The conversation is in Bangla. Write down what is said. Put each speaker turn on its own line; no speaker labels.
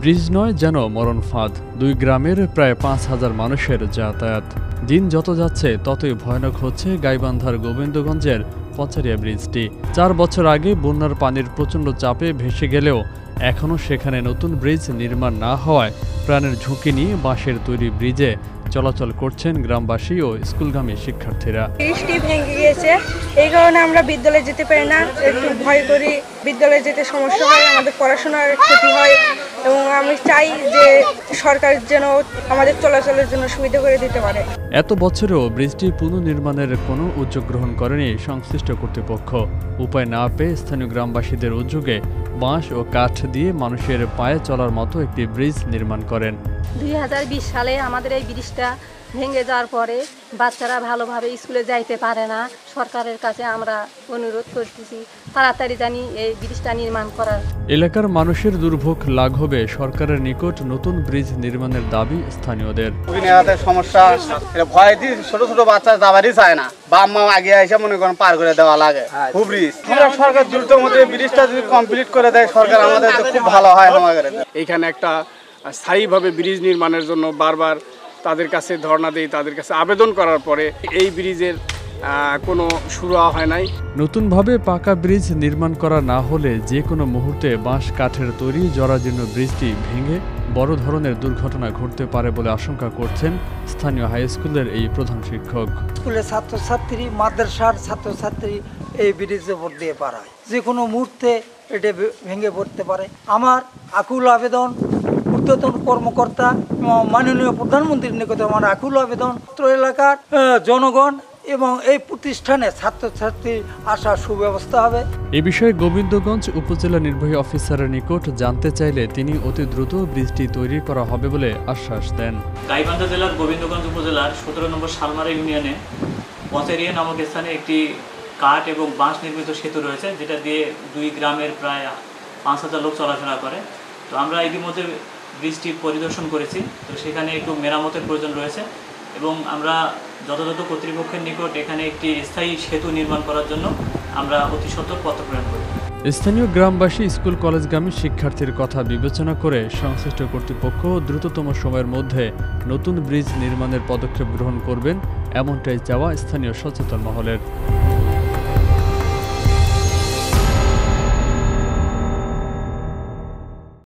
ব্রিজ নয় যেন মরণ ফাঁদ। দুই গ্রামের প্রায় ৫,০০০ মানুষের যাতায়াত। দিন যত যাচ্ছে ততই ভয়ানক হচ্ছে গাইবান্ধার গোবিন্দগঞ্জের পচারিয়া ব্রিজটি। ৪ বছর আগে বন্যার পানির প্রচণ্ড চাপে ভেসে গেলেও এখনও সেখানে নতুন ব্রিজ নির্মাণ না হওয়ায় প্রাণের ঝুঁকি নিয়ে বাঁশের তৈরি ব্রিজে চলাচল করছেন গ্রামবাসী ও স্কুলগামী শিক্ষার্থীরা।
ব্রিজটি ভেঙে গিয়েছে, এই কারণে আমরা বিদ্যালয়ে যেতে পারি না, একটু ভয় করি। বিদ্যালয়ে যেতে সমস্যা হয়, আমাদের পড়াশোনার ক্ষতি হয় এবং আমি চাই যে সরকার যেন আমাদের চলাচলের জন্য সুবিধা করে দিতে পারে।
এত বছরেও ব্রিজটি পুনর্নির্মাণের কোনো উদ্যোগ গ্রহণ করেনি সংশ্লিষ্ট কর্তৃপক্ষ। উপায় না পেয়ে স্থানীয় গ্রামবাসীদের উদ্যোগে বাঁশ ও কাঠ দিয়ে মানুষের পায়ে চলার মতো একটি ব্রিজ নির্মাণ করেন।
2020 সালে আমাদের এই ব্রিজটা ভেঙে যাওয়ার পরে বাচ্চারা ভালোভাবে স্কুলে যাইতে পারে না। সরকারের কাছে আমরা অনুরোধ করতেছি তাড়াতাড়ি জানি এই ব্রিজটা নির্মাণ করার।
এলাকার মানুষের দুর্ভোগ লাঘবে সরকারের নিকট নতুন ব্রিজ নির্মাণের দাবি স্থানীয়দের।
সমস্যা ভয় দিয়ে ছোট ছোট বাচ্চা যাবারই চায় না, বাপ মা আগে এসে মনে করেন পার করে দেওয়া লাগে। ব্রিজ সরকার দ্রুত মধ্যে ব্রিজটা যদি কমপ্লিট করে দেয় সরকার আমাদের খুব ভালো হয়। আমাদের
এইখানে একটা স্থায়ীভাবে ব্রিজ নির্মাণের জন্য বারবার তাদের কাছে ধর্ণা দেই, তাদের কাছে আবেদন করার পরে এই ব্রিজের কোনো শুরু হয় নাই।
নতুনভাবে পাকা ব্রিজ নির্মাণ করা না হলে যে কোনো মুহূর্তে বাঁশ কাঠের তৈরি জরাজীর্ণ ব্রিজটি ভেঙে বড় ধরনের দুর্ঘটনা ঘটতে পারে বলে আশঙ্কা করছেন স্থানীয় হাই স্কুলের এই প্রধান শিক্ষক।
স্কুলের ছাত্রছাত্রী, মাদ্রাসার ছাত্রছাত্রী এই ব্রিজে ভোট দিয়ে পারায়, যে কোনো মুহূর্তে এটা ভেঙে পড়তে পারে। আমার আকুল আবেদন ঊর্ধ্বতন কর্মকর্তা মাননীয় প্রধানমন্ত্রীর নিকটে আমার আকুল আবেদন, এলাকার জনগণ এবং এই প্রতিষ্ঠানে ছাত্রছাত্রীর আসার সুব্যবস্থা হবে।
এ বিষয়ে গোবিন্দগঞ্জ উপজেলা নির্বাহী অফিসারের নিকট জানতে চাইলে তিনি অতি দ্রুত ব্রিজটি তৈরি করা হবে বলে আশ্বাস দেন।
গাইবান্ধা জেলার গোবিন্দগঞ্জ উপজেলার 17 নম্বর শালমারা ইউনিয়নে পচারিয়া নামক স্থানে একটি কাঠ এবং বাঁশ নির্মিত সেতু রয়েছে, যেটা দিয়ে দুই গ্রামের প্রায় 5,000 লোক চলাফেরা করে। তো আমরা ইতিমধ্যে ব্রিজটি পরিদর্শন করেছি, তো সেখানে একটু মেরামতের প্রয়োজন রয়েছে এবং আমরা যথাযথ কর্তৃপক্ষের নিকট এখানে একটি স্থায়ী সেতু নির্মাণ করার জন্য আমরা অতি সত্বর পত্র প্রেরণ করি।
স্থানীয় গ্রামবাসী স্কুল কলেজগামী শিক্ষার্থীর কথা বিবেচনা করে সংশ্লিষ্ট কর্তৃপক্ষ দ্রুততম সময়ের মধ্যে নতুন ব্রিজ নির্মাণের পদক্ষেপ গ্রহণ করবেন, এমনটাই চাওয়া স্থানীয় সচেতন মহলের।